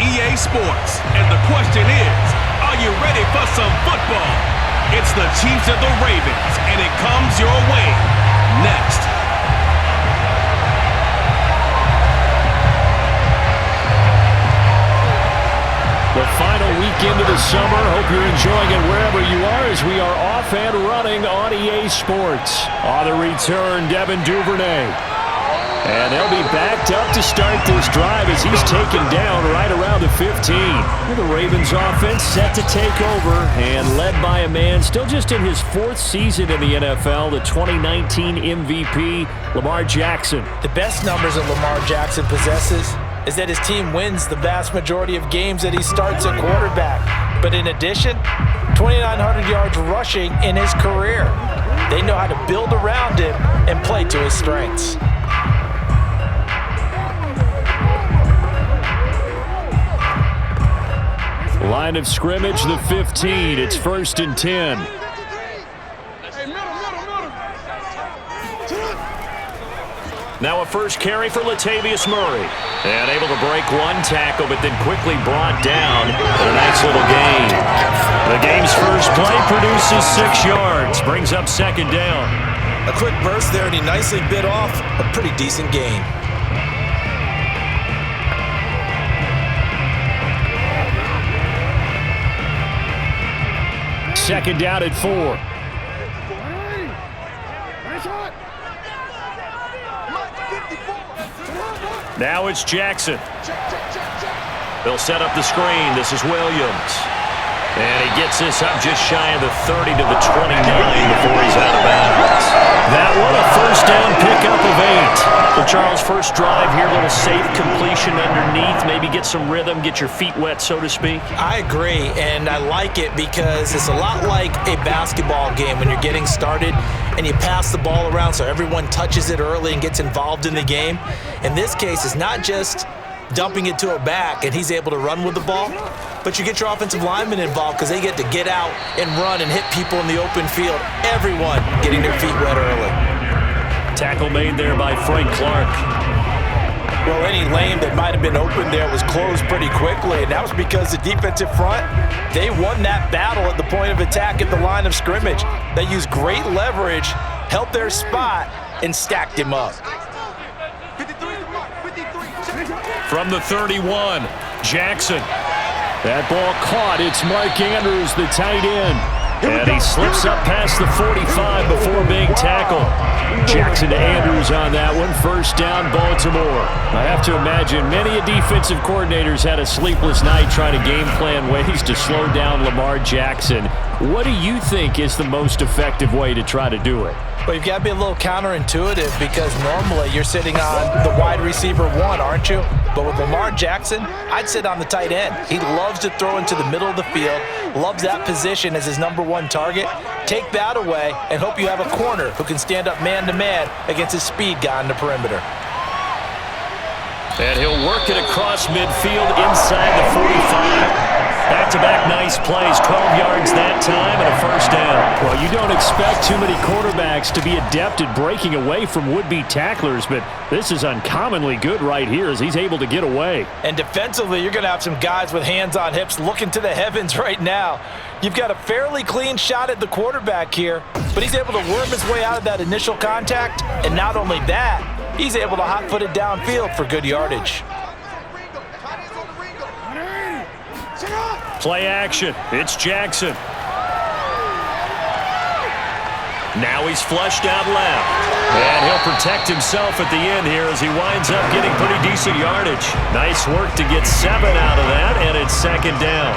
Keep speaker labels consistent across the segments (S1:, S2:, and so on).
S1: EA Sports. And the question is, are you ready for some football? It's the Chiefs and the Ravens, and it comes your way next.
S2: The final week into the summer. Hope you're enjoying it wherever you are as we are off and running on EA Sports. On the return, Devin Duvernay. And they'll be backed up to start this drive as he's taken down right around the 15. The Ravens offense set to take over and led by a man still just in his 4th season in the NFL, the 2019 MVP, Lamar Jackson.
S3: The best numbers that Lamar Jackson possesses is that his team wins the vast majority of games that he starts at quarterback. But in addition, 2,900 yards rushing in his career. They know how to build around him and play to his strengths.
S2: Line of scrimmage, the 15. It's 1st and 10. Now a first carry for Latavius Murray. And able to break one tackle, but then quickly brought down. And a nice little gain. The game's first play produces 6 yards. Brings up 2nd down.
S3: A quick burst there, and he nicely bit off a pretty decent gain.
S2: Second down at 4. Now it's Jackson. They'll set up the screen. This is Williams. And he gets this up just shy of the 30 to the 29 before he's out of bounds. That one, a first down pickup of 8. Well, Charles, first drive here, little safe completion underneath. Maybe get some rhythm, get your feet wet, so to speak.
S3: I agree, and I like it because it's a lot like a basketball game when you're getting started and you pass the ball around so everyone touches it early and gets involved in the game. In this case, it's not just dumping it to a back and he's able to run with the ball, but you get your offensive linemen involved because they get to get out and run and hit people in the open field. Everyone getting their feet wet early.
S2: Tackle made there by Frank Clark.
S3: Well, any lane that might have been open there was closed pretty quickly, and that was because the defensive front, they won that battle at the point of attack at the line of scrimmage. They used great leverage, held their spot, and stacked him up.
S2: From the 31, Jackson. That ball caught. It's Mark Andrews, the tight end. And he slips up past the 45 before being tackled. Jackson to Andrews on that one. First down, Baltimore. I have to imagine many defensive coordinators had a sleepless night trying to game plan ways to slow down Lamar Jackson. What do you think is the most effective way to try to do it?
S3: Well, you've got to be a little counterintuitive because normally you're sitting on the wide receiver 1, aren't you? But with Lamar Jackson, I'd sit on the tight end. He loves to throw into the middle of the field, loves that position as his #1 target. Take that away and hope you have a corner who can stand up man-to-man against his speed guy on the perimeter.
S2: And he'll work it across midfield inside the 45. Back-to-back nice plays, 12 yards that time and a first down. Well, you don't expect too many quarterbacks to be adept at breaking away from would-be tacklers, but this is uncommonly good right here as he's able to get away.
S3: And defensively, you're going to have some guys with hands on hips looking to the heavens right now. You've got a fairly clean shot at the quarterback here, but he's able to worm his way out of that initial contact, and not only that, he's able to hot-foot it downfield for good yardage.
S2: Play action. It's Jackson. Now he's flushed out left. And he'll protect himself at the end here as he winds up getting pretty decent yardage. Nice work to get 7 out of that, and it's 2nd down.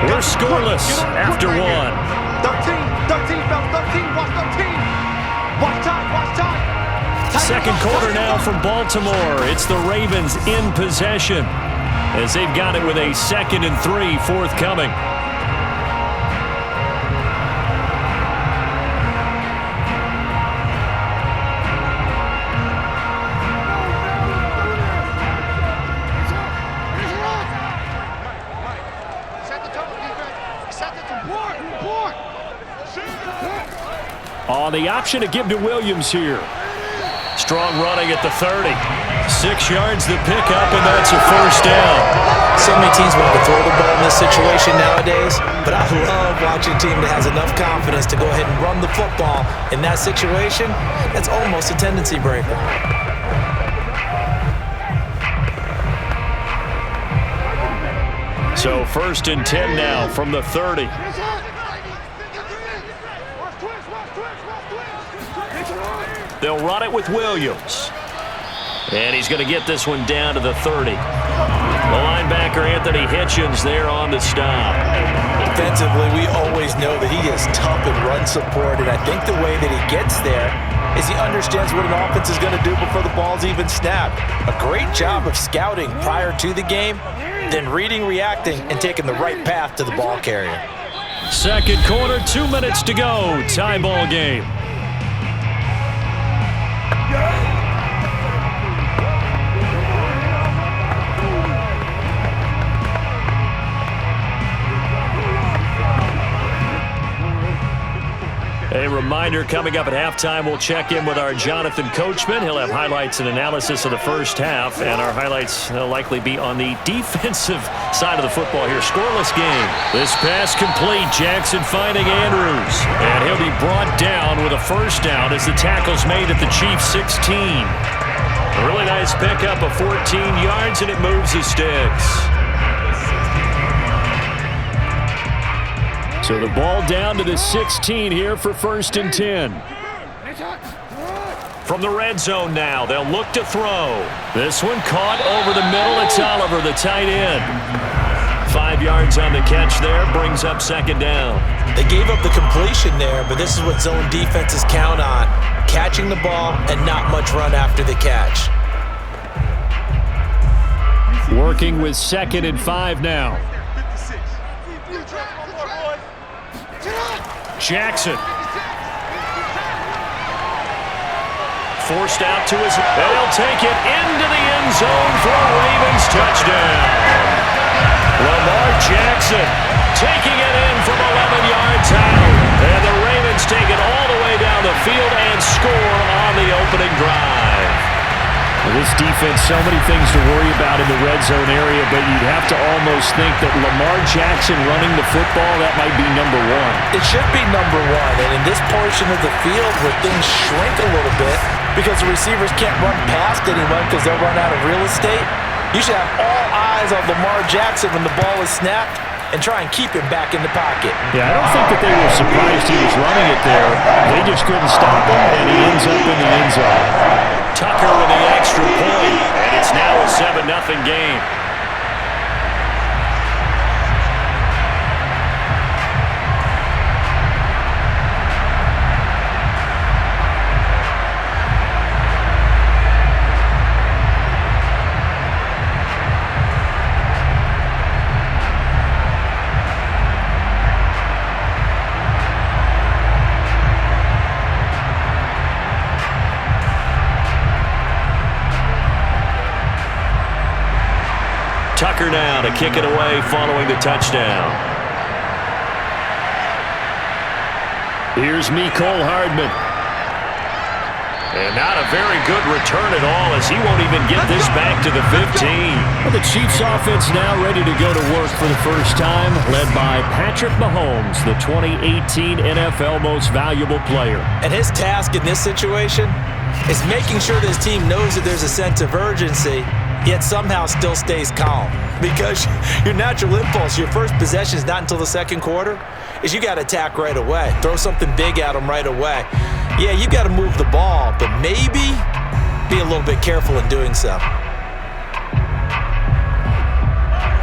S2: We're scoreless after 1.
S4: 13, watch 13. Watch time.
S2: Second quarter now from Baltimore. It's the Ravens in possession as they've got it with a 2nd and 3 forthcoming. Now the option to give to Williams here. Strong running at the 30. 6 yards the pickup, and that's a first down.
S3: So many teams want to throw the ball in this situation nowadays, but I love watching a team that has enough confidence to go ahead and run the football in that situation. That's almost a tendency breaker.
S2: So 1st and 10 now from the 30. They'll run it with Williams. And he's going to get this one down to the 30. The linebacker, Anthony Hitchens, there on the stop.
S3: Defensively, we always know that he is tough in run support, and I think the way that he gets there is he understands what an offense is going to do before the ball's even snapped. A great job of scouting prior to the game, then reading, reacting, and taking the right path to the ball carrier.
S2: Second quarter, 2 minutes to go. Tie ball game. A reminder, coming up at halftime, we'll check in with our Jonathan Coachman. He'll have highlights and analysis of the first half, and our highlights will likely be on the defensive side of the football here. Scoreless game. This pass complete. Jackson finding Andrews, and he'll be brought down with a first down as the tackle's made at the Chiefs 16. A really nice pickup of 14 yards, and it moves the sticks. So the ball down to the 16 here for 1st and 10. From the red zone now, they'll look to throw. This one caught over the middle. It's Oliver, the tight end. 5 yards on the catch there, brings up 2nd down.
S3: They gave up the completion there, but this is what zone defenses count on. Catching the ball and not much run after the catch.
S2: Working with 2nd and 5 now. Jackson. Forced out to his... They'll take it into the end zone for a Ravens touchdown. Lamar Jackson taking it in from 11 yards out. And the Ravens take it all the way down the field and score on the opening drive. Well, this defense, so many things to worry about in the red zone area, but you'd have to almost think that Lamar Jackson running the football, that might be number one.
S3: It should be number one, and in this portion of the field where things shrink a little bit because the receivers can't run past anyone because they'll run out of real estate, you should have all eyes on Lamar Jackson when the ball is snapped and try and keep him back in the pocket.
S2: Yeah, I don't think that they were surprised he was running it there. They just couldn't stop him, and he ends up in the end zone. Tucker with the extra point, and it's now a 7-0 game. Tucker now to kick it away following the touchdown. Here's Mecole Hardman. And not a very good return at all as he won't even get this back to the 15. Well, the Chiefs offense now ready to go to work for the first time, led by Patrick Mahomes, the 2018 NFL Most Valuable Player.
S3: And his task in this situation is making sure that his team knows that there's a sense of urgency, yet somehow still stays calm. Because your natural impulse, your first possession is not until the second quarter, is you got to attack right away. Throw something big at them right away. Yeah, you got to move the ball, but maybe be a little bit careful in doing so.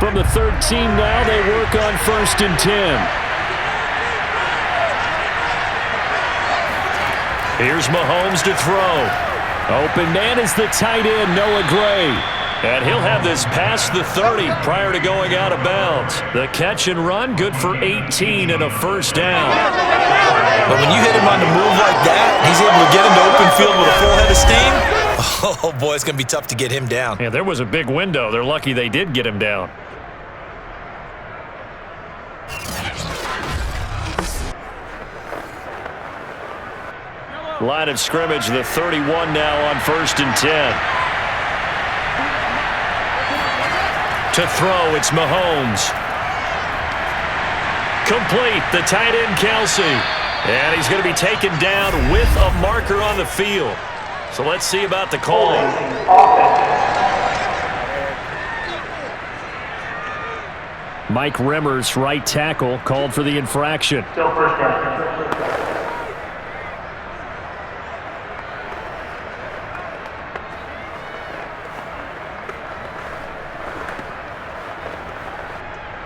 S2: From the 13 now, they work on 1st and 10. Here's Mahomes to throw. Open man is the tight end, Noah Gray. And he'll have this past the 30 prior to going out of bounds. The catch and run, good for 18 and a first down.
S3: But when you hit him on the move like that, he's able to get into open field with a full head of steam. Oh, boy, it's going to be tough to get him down.
S2: Yeah, there was a big window. They're lucky they did get him down. Line of scrimmage, the 31 now on 1st and 10. To throw, it's Mahomes. Complete, the tight end, Kelsey. And he's going to be taken down with a marker on the field. So let's see about the call. Mike Remmers, right tackle, called for the infraction.
S5: Still first down.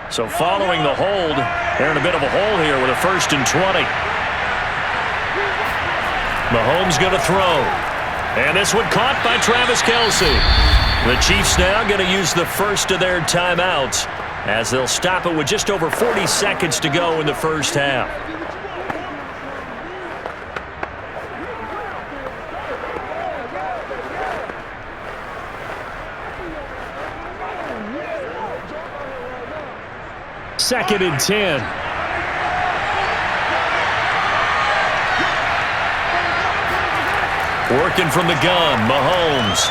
S2: So following the hold, they're in a bit of a hole here with a 1st and 20. Mahomes going to throw. And this one caught by Travis Kelce. The Chiefs now going to use the first of their timeouts as they'll stop it with just over 40 seconds to go in the first half. Second and 10. Working from the gun, Mahomes.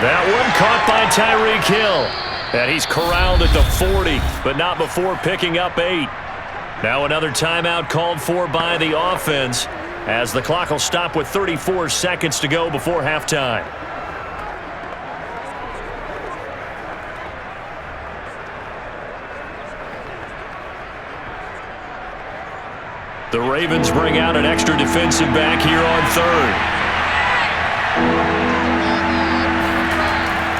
S2: That one caught by Tyreek Hill. And he's corralled at the 40, but not before picking up 8. Now another timeout called for by the offense as the clock will stop with 34 seconds to go before halftime. The Ravens bring out an extra defensive back here on 3rd.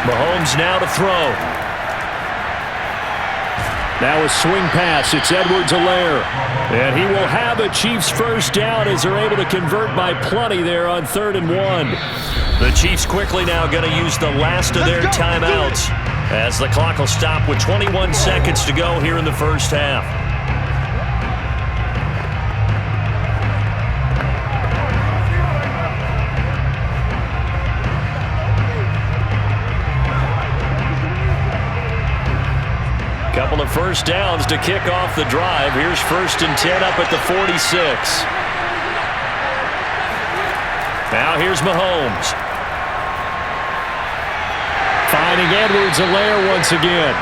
S2: Mahomes now to throw. Now a swing pass. It's Edwards-Helaire. And he will have a Chiefs first down as they're able to convert by plenty there on 3rd and 1. The Chiefs quickly now going to use the last of their timeouts as the clock will stop with 21 seconds to go here in the first half. Couple of first downs to kick off the drive. Here's 1st and 10 up at the 46. Now here's Mahomes. Finding Edwards-Helaire once again.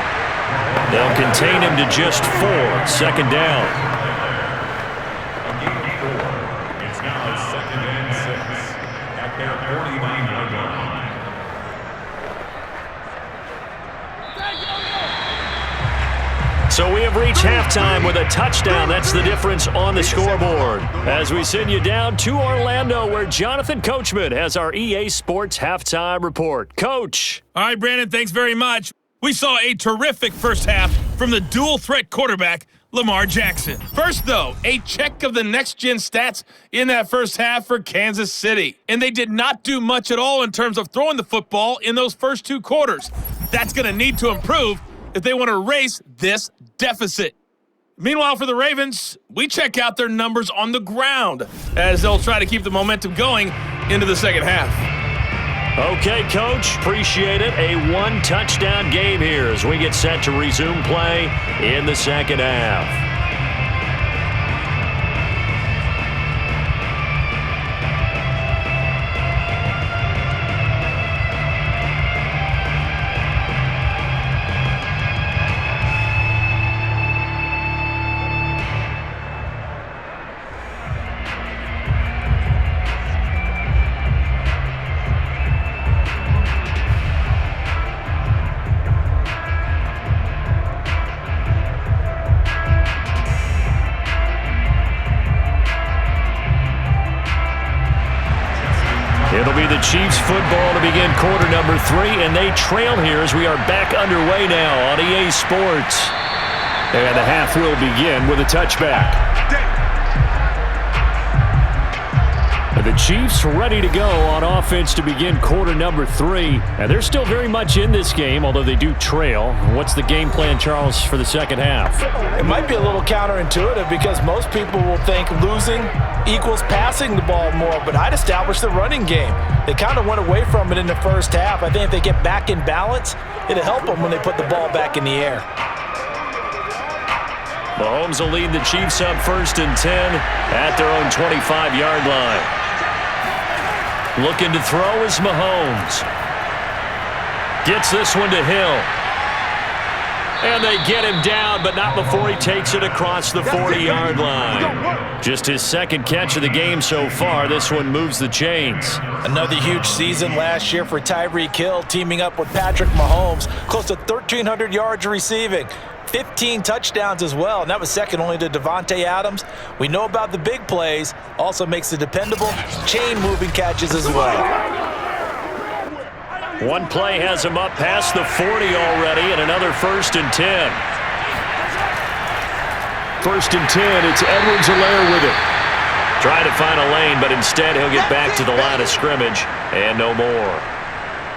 S2: They'll contain him to just 4. 2nd down.
S6: It's now 2nd and 6 at their 49-yard line.
S2: So we have reached halftime with a touchdown. That's the difference on the scoreboard. As we send you down to Orlando, where Jonathan Coachman has our EA Sports halftime report. Coach.
S1: All right, Brandon, thanks very much. We saw a terrific first half from the dual-threat quarterback, Lamar Jackson. First, though, a check of the next-gen stats in that first half for Kansas City. And they did not do much at all in terms of throwing the football in those first 2 quarters. That's going to need to improve if they want to erase this deficit. Meanwhile, for the Ravens, we check out their numbers on the ground as they'll try to keep the momentum going into the second half.
S2: Okay, Coach, appreciate it. A 1-touchdown game here as we get set to resume play in the second half. It'll be the Chiefs football to begin quarter number 3, and they trail here as we are back underway now on EA Sports. And the half will begin with a touchback. The Chiefs ready to go on offense to begin quarter number 3. And they're still very much in this game, although they do trail. What's the game plan, Charles, for the second half?
S3: It might be a little counterintuitive because most people will think losing equals passing the ball more, but I'd establish the running game. They kind of went away from it in the first half. I think if they get back in balance, it'll help them when they put the ball back in the air.
S2: Mahomes will lead the Chiefs up 1st and 10 at their own 25-yard line. Looking to throw is Mahomes. Gets this one to Hill. And they get him down, but not before he takes it across the 40-yard line. Just his second catch of the game so far. This one moves the chains.
S3: Another huge season last year for Tyreek Hill, teaming up with Patrick Mahomes. Close to 1,300 yards receiving. 15 touchdowns as well, and that was second only to Devontae Adams. We know about the big plays. Also makes the dependable chain-moving catches as well.
S2: One play has him up past the 40 already, and another 1st and 10. 1st and 10, it's Edwards-Helaire with it. Trying to find a lane, but instead he'll get back to the line of scrimmage, and no more.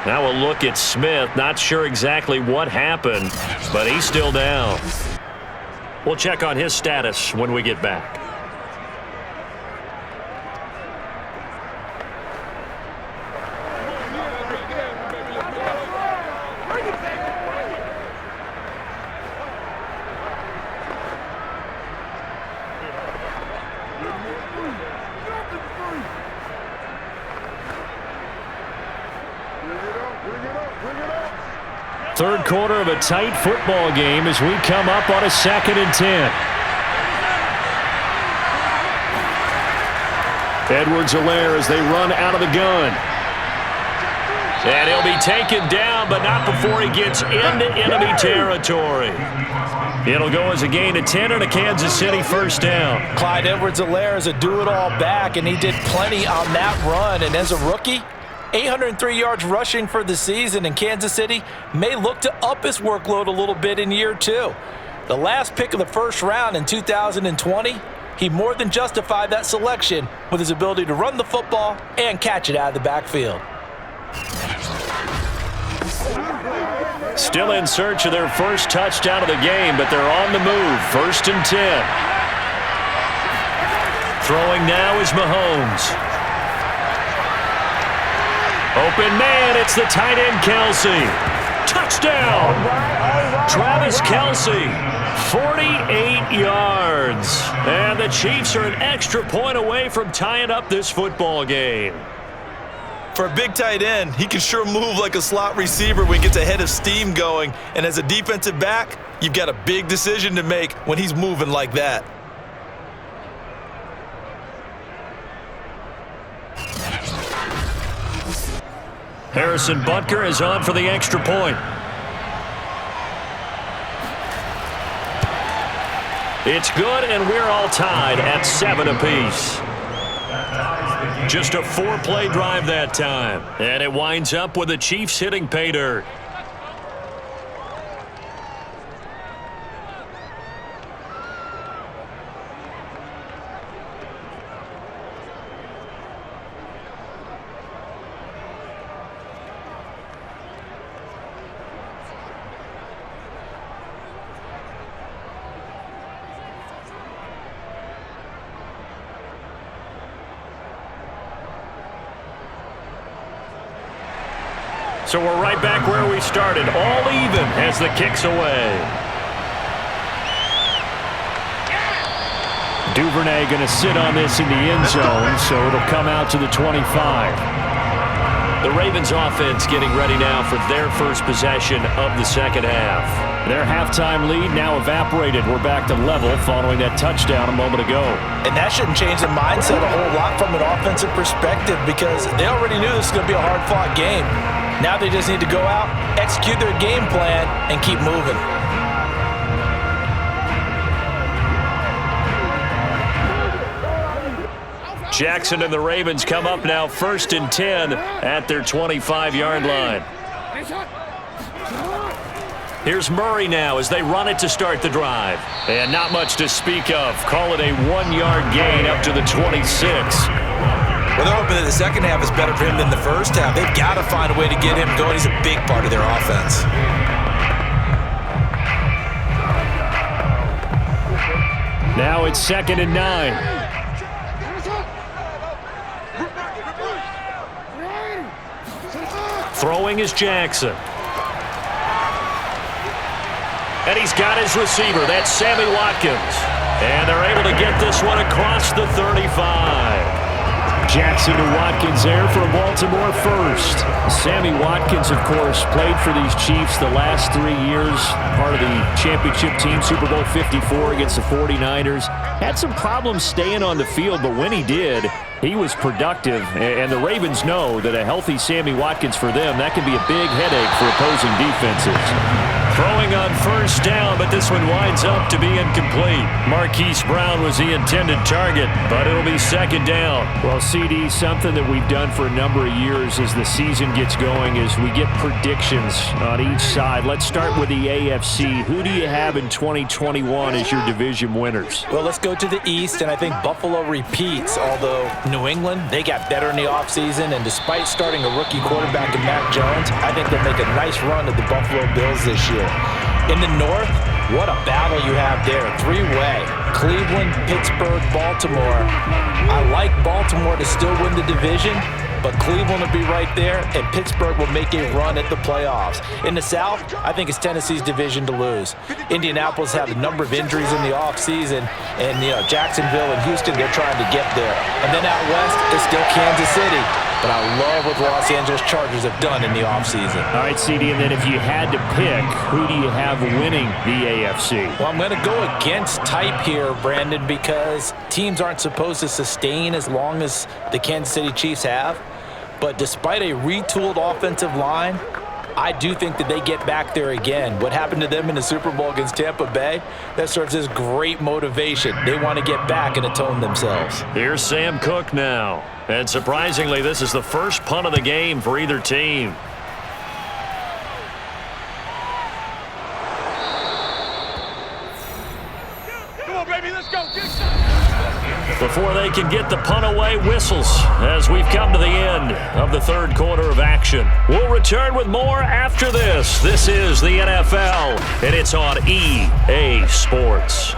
S2: Now we'll look at Smith. Not sure exactly what happened, but he's still down. We'll check on his status when we get back. Third quarter of a tight football game as we come up on a 2nd and 10. Edwards-Helaire as they run out of the gun. And he'll be taken down, but not before he gets into enemy territory. It'll go as a gain of 10 and a Kansas City 1st down.
S3: Clyde Edwards-Helaire is a do-it-all back, and he did plenty on that run. And as a rookie, 803 yards rushing for the season, and Kansas City may look to up his workload a little bit in year 2. The last pick of the 1st round in 2020, he more than justified that selection with his ability to run the football and catch it out of the backfield.
S2: Still in search of their first touchdown of the game, but they're on the move. 1st and 10. Throwing now is Mahomes. Open man, it's the tight end Kelsey. Touchdown! Travis Kelsey, 48 yards. And the Chiefs are an extra point away from tying up this football game.
S3: For a big tight end, he can sure move like a slot receiver when he gets a head of steam going. And as a defensive back, you've got a big decision to make when he's moving like that.
S2: Harrison Butker is on for the extra point. It's good, and we're all tied at 7 apiece. Just a 4-play drive that time. And it winds up with the Chiefs hitting pay dirt. So we're right back where we started, all even as the kick's away. Duvernay going to sit on this in the end zone, so it'll come out to the 25. The Ravens offense getting ready now for their first possession of the second half. Their halftime lead now evaporated. We're back to level following that touchdown a moment ago.
S3: And that shouldn't change the mindset a whole lot from an offensive perspective, because they already knew this was going to be a hard-fought game. Now they just need to go out, execute their game plan, and keep moving.
S2: Jackson and the Ravens come up now 1st and 10 at their 25-yard line. Here's Murray now as they run it to start the drive. And not much to speak of. Call it a 1-yard gain up to the 26.
S3: Well, they're hoping that the second half is better for him than the first half. They've got to find a way to get him going. He's a big part of their offense.
S2: Now it's 2nd and 9. Throwing is Jackson. And he's got his receiver. That's Sammy Watkins. And they're able to get this one across the 35. Jackson to Watkins there for a Baltimore first. Sammy Watkins, of course, played for these Chiefs the last 3 years. Part of the championship team, Super Bowl 54 against the 49ers. Had some problems staying on the field, but when he did, he was productive. And the Ravens know that a healthy Sammy Watkins for them, that can be a big headache for opposing defenses. Throwing on first down, but this one winds up to be incomplete. Marquise Brown was the intended target, but it'll be second down. Well, CD, something that we've done for a number of years as the season gets going is we get predictions on each side. Let's start with the AFC. Who do you have in 2021 as your division winners?
S3: Well, let's go to the East, and I think Buffalo repeats, although New England, they got better in the offseason, and despite starting a rookie quarterback in Mac Jones, I think they'll make a nice run at the Buffalo Bills this year. In the North, what a battle you have there. Three-way. Cleveland, Pittsburgh, Baltimore. I like Baltimore to still win the division, but Cleveland will be right there, and Pittsburgh will make a run at the playoffs. In the South, I think it's Tennessee's division to lose. Indianapolis had a number of injuries in the offseason, and Jacksonville and Houston, they're trying to get there. And then out West, it's still Kansas City. But I love what the Los Angeles Chargers have done in the offseason.
S2: All right, CD, and then if you had to pick, who do you have winning the AFC?
S3: Well, I'm going to go against type here, Brandon, because teams aren't supposed to sustain as long as the Kansas City Chiefs have. But despite a retooled offensive line, I do think that they get back there again. What happened to them in the Super Bowl against Tampa Bay, that serves as great motivation. They want to get back and atone themselves.
S2: Here's Sam Cook now. And surprisingly, this is the first punt of the game for either team.
S4: Come on, baby, let's go.
S2: Before they can get the punt away, whistles as we've come to the end of the third quarter of action. We'll return with more after this. This is the NFL, and it's on EA Sports.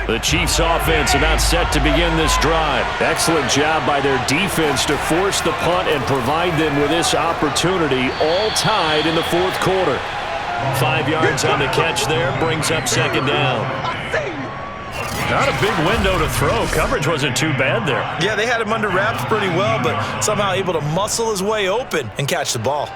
S2: The Chiefs offense about set to begin this drive. Excellent job by their defense to force the punt and provide them with this opportunity, all tied in the fourth quarter. 5 yards on the catch there, brings up second down. Not a big window to throw. Coverage wasn't too bad there.
S3: Yeah, they had him under wraps pretty well, but somehow able to muscle his way open and catch the ball.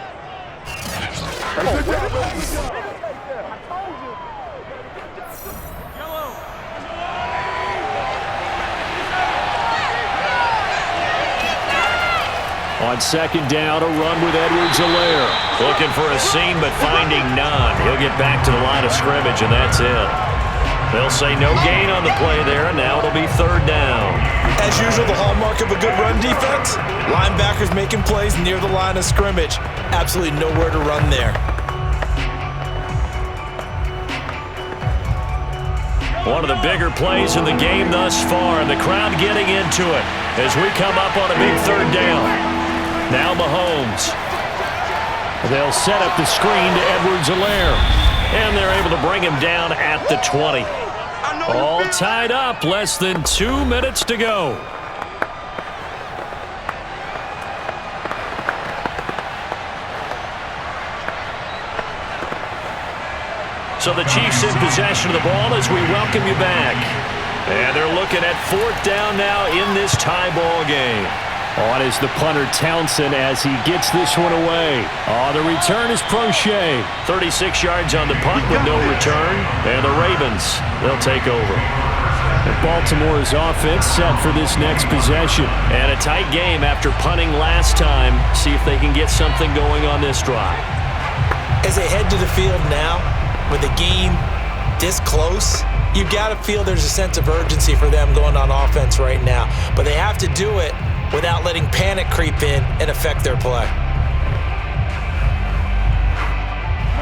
S2: On second down, a run with Edwards-Helaire. Looking for a seam, but finding none. He'll get back to the line of scrimmage, and that's it. They'll say no gain on the play there, and now it'll be third down.
S3: As usual, the hallmark of a good run defense, linebackers making plays near the line of scrimmage. Absolutely nowhere to run there.
S2: One of the bigger plays in the game thus far, and the crowd getting into it as we come up on a big third down. Now Mahomes. They'll set up the screen to Edwards-Helaire. And they're able to bring him down at the 20. All tied up, less than 2 minutes to go. So the Chiefs in possession of the ball as we welcome you back. And they're looking at fourth down now in this tie ball game. On is the punter Townsend as he gets this one away. The return is Prochet. 36 yards on the punt with no return. And the Ravens, they'll take over. And Baltimore's offense set for this next possession. And a tight game after punting last time. See if they can get something going on this drive.
S3: As they head to the field now, with the game this close, you got to feel there's a sense of urgency for them going on offense right now. But they have to do it without letting panic creep in and affect their play.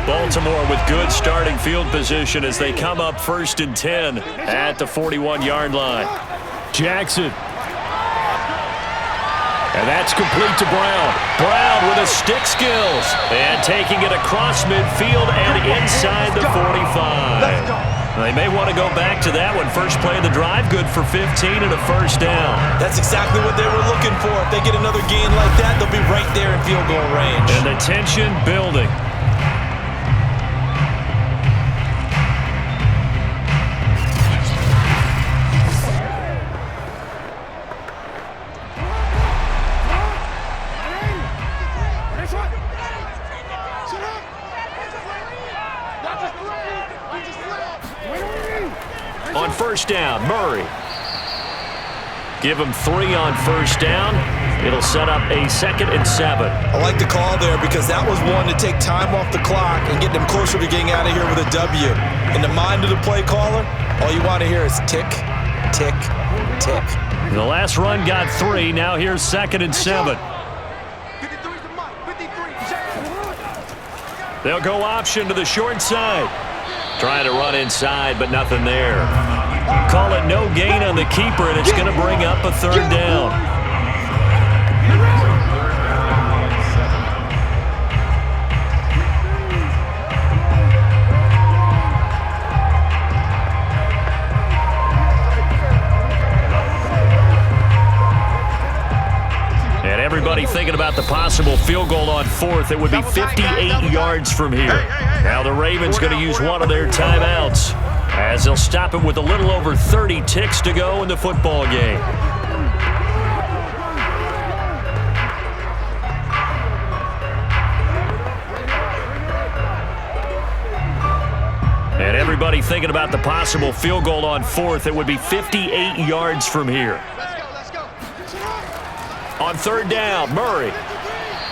S2: Baltimore with good starting field position as they come up 1st and 10 at the 41-yard line. Jackson. And that's complete to Brown. Brown with his stick skills. And taking it across midfield and inside the 45. They may want to go back to that one. First play of the drive, good for 15 and a first down.
S3: That's exactly what they were looking for. If they get another gain like that, they'll be right there in field goal range.
S2: And the tension building. On first down, Murray. Give him 3 on first down. It'll set up a 2nd and 7.
S3: I like the call there because that was one to take time off the clock and get them closer to getting out of here with a W. In the mind of the play caller, all you want to hear is tick, tick, tick.
S2: The last run got 3. Now here's 2nd and 7. They'll go option to the short side. Trying to run inside, but nothing there. Call it no gain on the keeper, and it's going to bring up a 3rd down. And everybody thinking about the possible field goal on 4th. It would be 58 yards from here. Now the Ravens going to use one of their timeouts as they'll stop it with a little over 30 ticks to go in the football game. And everybody thinking about the possible field goal on 4th. It would be 58 yards from here. On 3rd down, Murray.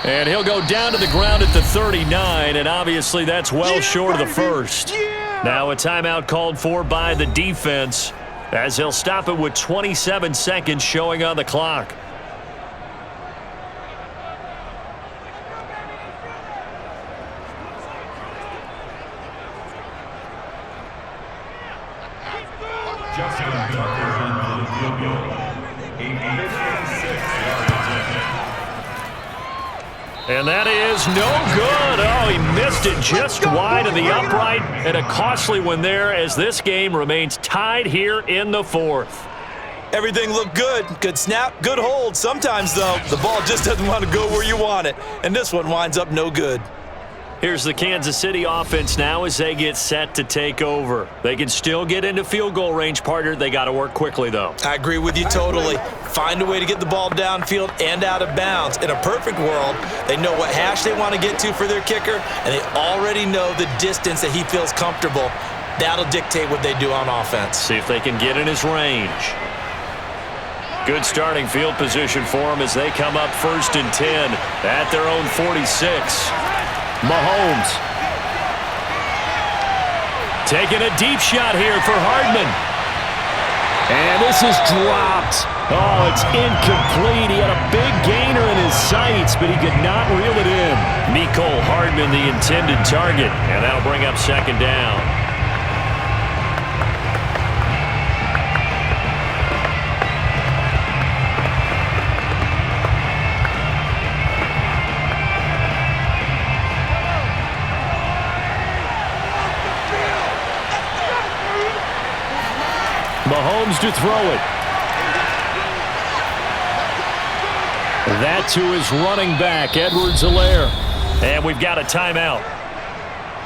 S2: And he'll go down to the ground at the 39, and obviously that's well short of the first. Now a timeout called for by the defense as he'll stop it with 27 seconds showing on the clock.
S6: Justin Tucker on the field goal. A 56-yard attempt.
S2: And that is no good. Oh, he missed it just wide of the upright, and a costly one there as this game remains tied here in the 4th.
S3: Everything looked good. Good snap, good hold. Sometimes, though, the ball just doesn't want to go where you want it, and this one winds up no good.
S2: Here's the Kansas City offense now as they get set to take over. They can still get into field goal range, partner. They got to work quickly, though.
S3: I agree with you totally. Find a way to get the ball downfield and out of bounds. In a perfect world, they know what hash they want to get to for their kicker, and they already know the distance that he feels comfortable. That'll dictate what they do on offense.
S2: See if they can get in his range. Good starting field position for them as they come up 1st and 10 at their own 46. Mahomes taking a deep shot here for Hardman. And this is dropped. Oh, it's incomplete. He had a big gainer in his sights, but he could not reel it in. Mecole Hardman, the intended target, and that'll bring up 2nd down. Mahomes to throw it. That to his running back, Edwards-Helaire. And we've got a timeout.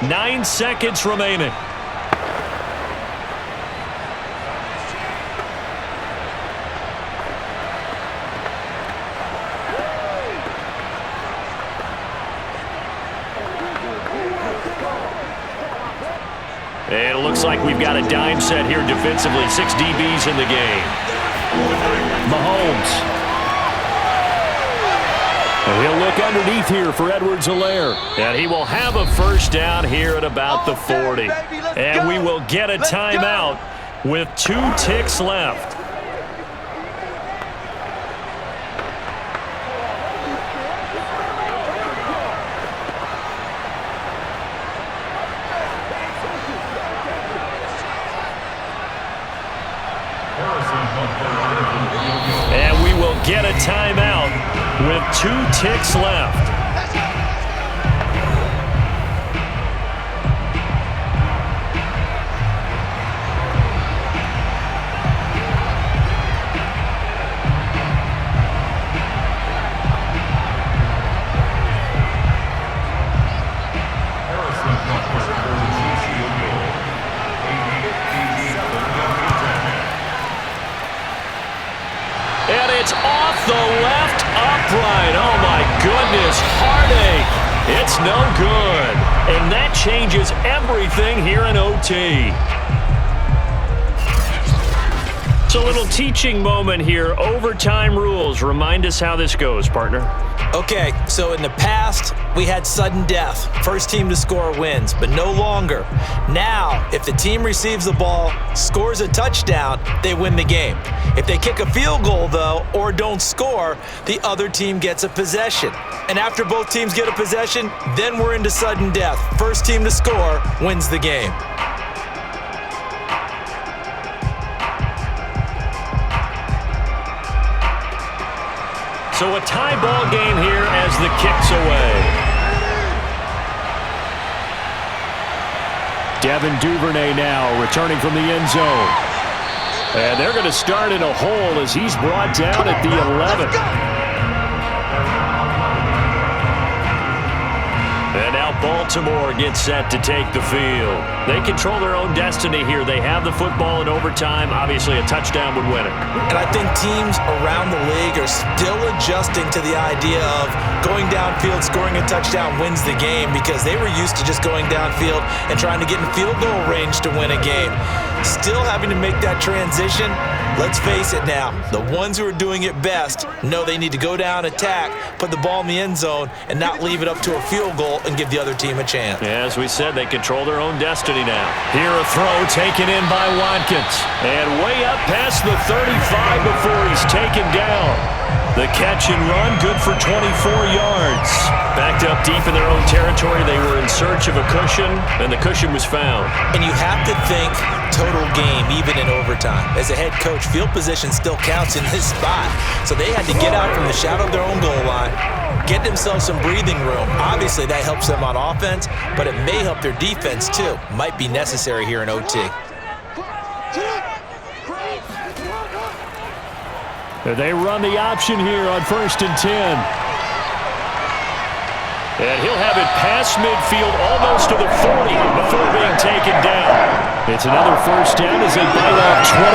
S2: 9 seconds remaining. And it looks like we've got a dime set here defensively. 6 DBs in the game. Mahomes. And he'll look underneath here for Edwards-Helaire. And he will have a first down here at about the 40. And we will get a timeout with 2 ticks left. And we will get a timeout with 2 ticks left. it's off the left upright. Oh, my goodness, heartache. It's no good. And that changes everything here in OT. It's a little teaching moment here. Overtime rules. Remind us how this goes, partner.
S3: Okay, so in the past, we had sudden death. First team to score wins, but no longer. Now, if the team receives the ball, scores a touchdown, they win the game. If they kick a field goal, though, or don't score, the other team gets a possession. And after both teams get a possession, then we're into sudden death. First team to score wins the game.
S2: So a tie ball game here as the kick's away. Devin Duvernay now returning from the end zone. And they're going to start in a hole as he's brought down at the 11. And now Baltimore gets set to take the field. They control their own destiny here. They have the football in overtime. Obviously, a touchdown would win it.
S3: And I think teams around the league are still adjusting to the idea of going downfield, scoring a touchdown wins the game, because they were used to just going downfield and trying to get in field goal range to win a game. Still having to make that transition. Let's face it now, the ones who are doing it best know they need to go down, attack, put the ball in the end zone, and not leave it up to a field goal and give the other team a chance.
S2: Yeah, as we said, they control their own destiny now. Here a throw taken in by Watkins. And way up past the 35 before he's taken down. The catch and run, good for 24 yards. Backed up deep in their own territory, they were in search of a cushion, and the cushion was found.
S3: And you have to think total game, even in overtime. As a head coach, field position still counts in this spot. So they had to get out from the shadow of their own goal line, get themselves some breathing room. Obviously, that helps them on offense, but it may help their defense, too. Might be necessary here in OT.
S2: They run the option here on 1st and 10. And he'll have it past midfield almost to the 40 before being taken down. It's another first down as they bite off 23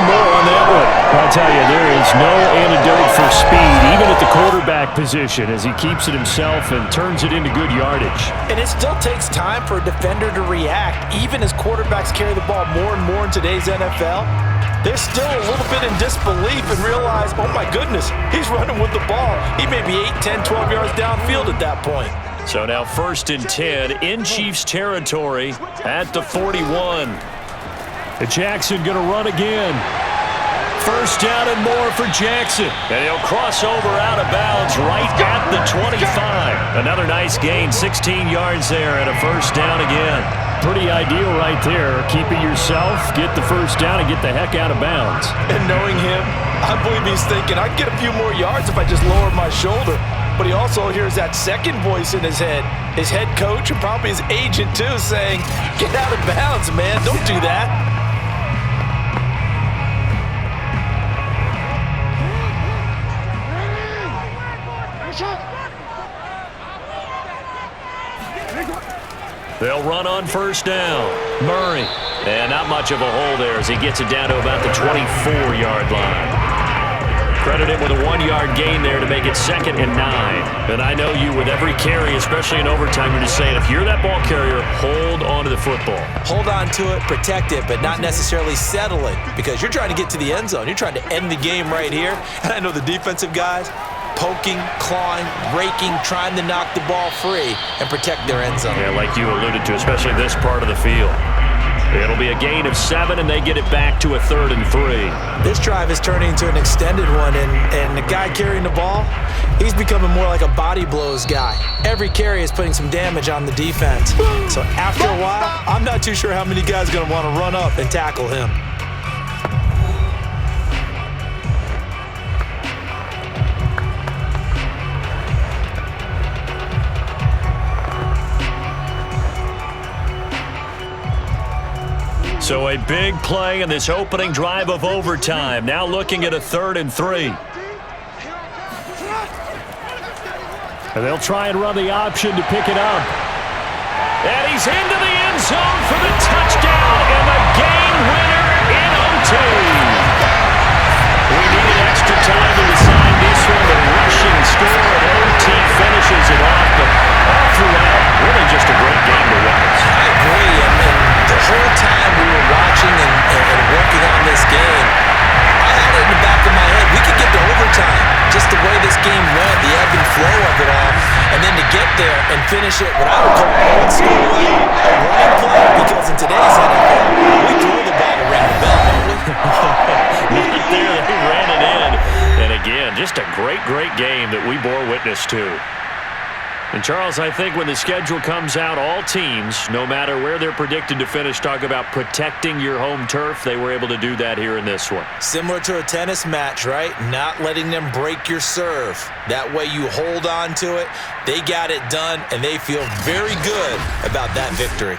S2: more on that one. I'll tell you, there is no antidote for speed, even at the quarterback position, as he keeps it himself and turns it into good yardage.
S3: And it still takes time for a defender to react, even as quarterbacks carry the ball more and more in today's NFL. They're still a little bit in disbelief and realize, oh my goodness, he's running with the ball. He may be 8, 10, 12 yards downfield at that point.
S2: So now 1st and 10 in Chiefs territory at the 41. Jackson going to run again. First down and more for Jackson. And he'll cross over out of bounds right at the 25. Another nice gain, 16 yards there and a first down again. Pretty ideal right there. Keep it yourself, get the first down, and get the heck out of bounds.
S3: And knowing him, I believe he's thinking, I'd get a few more yards if I just lowered my shoulder. But he also hears that second voice in his head, his head coach and probably his agent too, saying, get out of bounds, man, don't do that.
S2: They'll run on first down. Murray. And not much of a hole there as he gets it down to about the 24-yard line. Credit him with a 1-yard gain there to make it 2nd and 9. And I know you, with every carry, especially in overtime, you're just saying, if you're that ball carrier, hold on to the football.
S3: Hold on to it, protect it, but not necessarily settle it, because you're trying to get to the end zone. You're trying to end the game right here. And I know the defensive guys, poking, clawing, raking, trying to knock the ball free and protect their end zone.
S2: Yeah, like you alluded to, especially this part of the field. It'll be a gain of 7, and they get it back to a 3rd and 3.
S3: This drive is turning into an extended one, and the guy carrying the ball, he's becoming more like a body blows guy. Every carry is putting some damage on the defense. So after a while, I'm not too sure how many guys are going to want to run up and tackle him.
S2: So a big play in this opening drive of overtime. Now looking at a 3rd and 3. And they'll try and run the option to pick it up. And he's into the end zone for the touchdown and the game winner in OT. We needed extra time to score, and OT finishes it off. But all throughout, really just a great game to watch.
S3: I agree, and the whole time we were watching and working on this game, I had it in the back of my head. We could get to overtime, just the way this game went, the ebb and flow of it all, and then to get there and finish it what I would call old school running play, because in today's NFL, we throw the ball to ring the bell, don't we?
S2: Not there, they ran it in. And again, just a great, great game that we bore witness to. And Charles, I think when the schedule comes out, all teams, no matter where they're predicted to finish, talk about protecting your home turf. They were able to do that here in this one.
S3: Similar to a tennis match, right? Not letting them break your serve. That way you hold on to it. They got it done, and they feel very good about that victory.